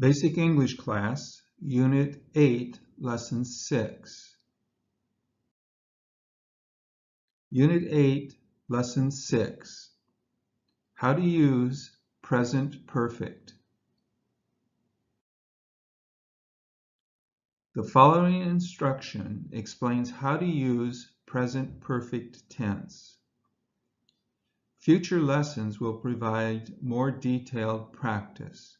Basic English Class, Unit 8, Lesson 6. Unit 8, Lesson 6. How to use present perfect. The following instruction explains how to use present perfect tense. Future lessons will provide more detailed practice.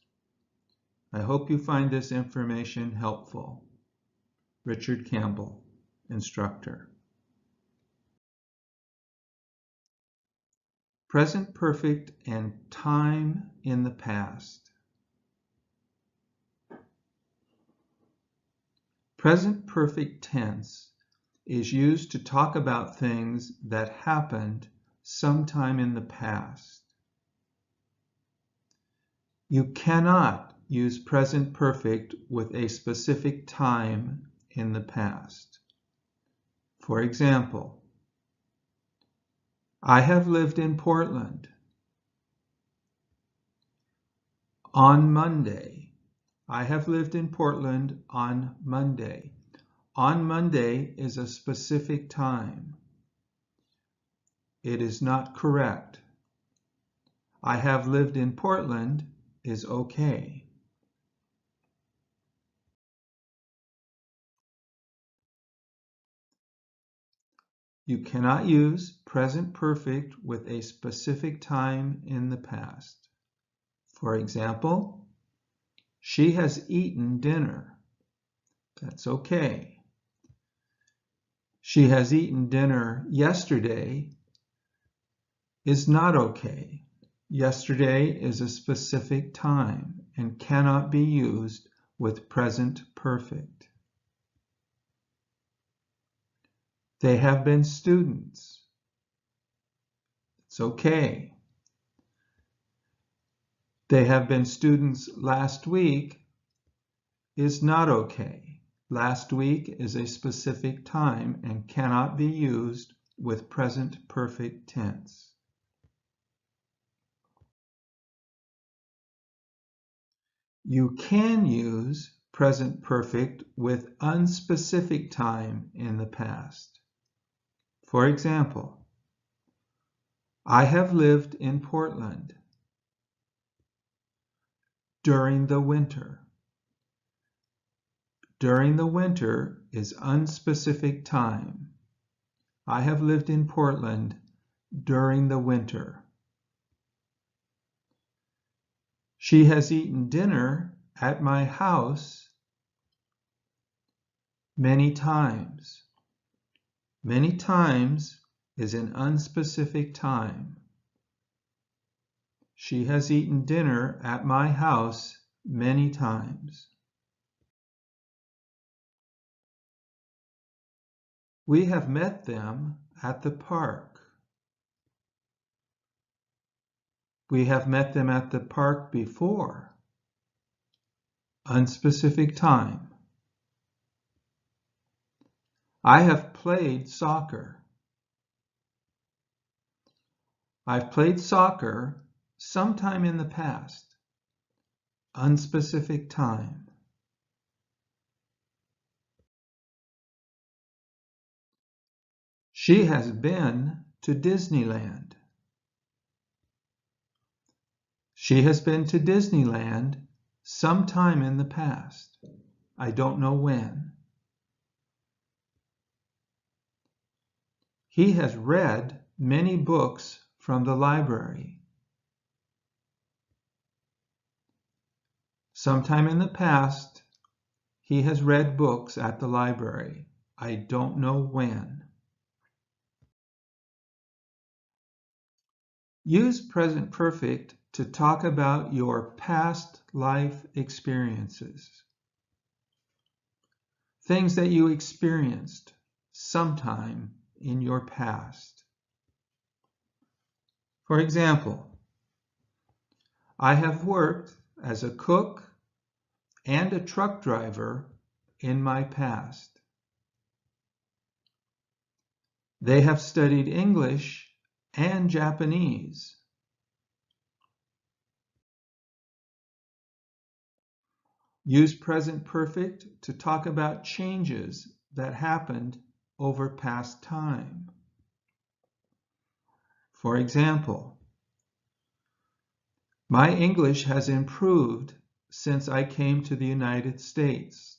I hope you find this information helpful. Richard Campbell, Instructor. Present perfect and time in the past. Present perfect tense is used to talk about things that happened sometime in the past. You cannot use present perfect with a specific time in the past. For example, I have lived in Portland. On Monday. I have lived in Portland on Monday. On Monday is a specific time. It is not correct. I have lived in Portland is okay. You cannot use present perfect with a specific time in the past. For example, she has eaten dinner. That's okay. She has eaten dinner yesterday is not okay. Yesterday is a specific time and cannot be used with present perfect. They have been students. It's okay. They have been students last week is not okay. Last week is a specific time and cannot be used with present perfect tense. You can use present perfect with unspecific time in the past. For example, I have lived in Portland during the winter. During the winter is unspecific time. I have lived in Portland during the winter. She has eaten dinner at my house many times. Many times is an unspecific time. She has eaten dinner at my house many times. We have met them at the park. We have met them at the park before. Unspecific time. I have played soccer. I've played soccer sometime in the past. Unspecific time. She has been to Disneyland. She has been to Disneyland sometime in the past. I don't know when. He has read many books from the library. Sometime in the past, he has read books at the library. I don't know when. Use present perfect to talk about your past life experiences. Things that you experienced sometime in your past. For example, I have worked as a cook and a truck driver in my past. They have studied English and Japanese. Use present perfect to talk about changes that happened over past time. For example, my English has improved since I came to the United States.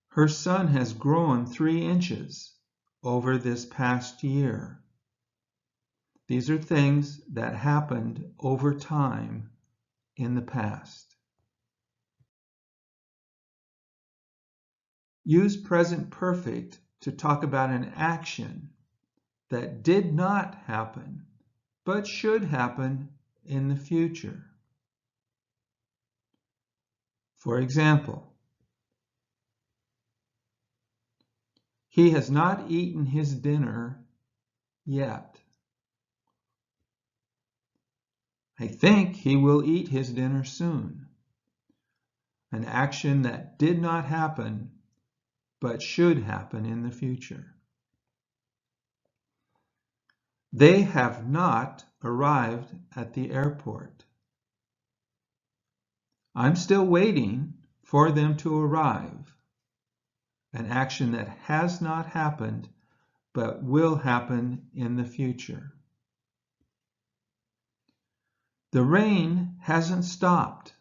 Her son has grown 3 inches over this past year. These are things that happened over time in the past. Use present perfect to talk about an action that did not happen, but should happen in the future. For example, he has not eaten his dinner yet. I think he will eat his dinner soon. An action that did not happen, but should happen in the future. They have not arrived at the airport. I'm still waiting for them to arrive. An action that has not happened, but will happen in the future. The rain hasn't stopped,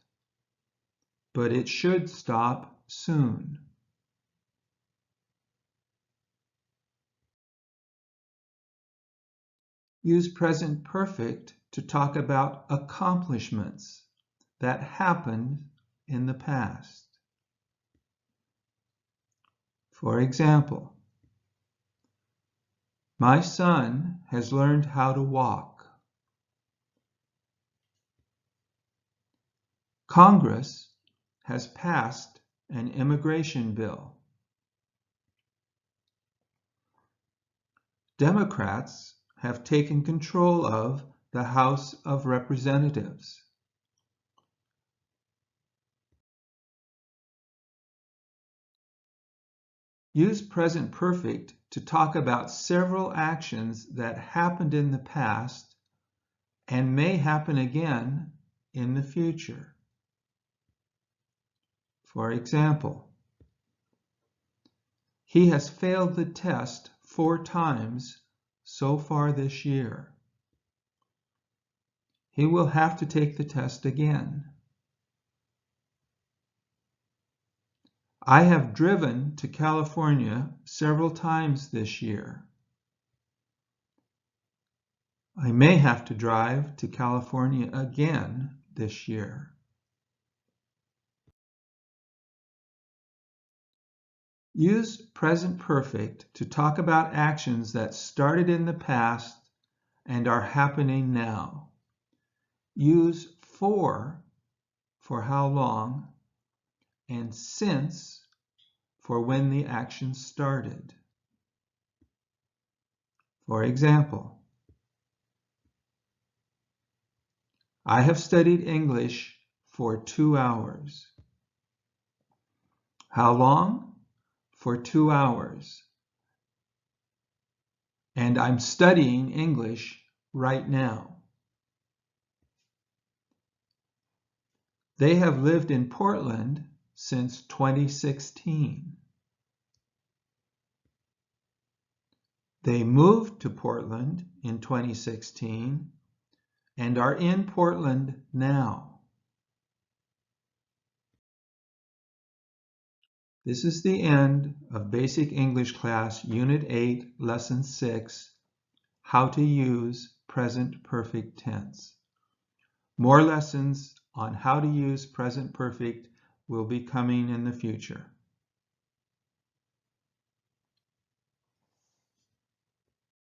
but it should stop soon. Use present perfect to talk about accomplishments that happened in the past. For example, my son has learned how to walk. Congress has passed an immigration bill. Democrats have taken control of the House of Representatives. Use present perfect to talk about several actions that happened in the past and may happen again in the future. For example, he has failed the test 4 times so far this year. He will have to take the test again. I have driven to California several times this year. I may have to drive to California again this year. Use present perfect to talk about actions that started in the past and are happening now. Use for how long, and since for when the action started. For example, I have studied English for 2 hours. How long? For 2 hours. And I'm studying English right now. They have lived in Portland since 2016. They moved to Portland in 2016 and are in Portland now. This is the end of Basic English Class Unit 8, Lesson 6, How to Use Present Perfect Tense. More lessons on how to use present perfect will be coming in the future.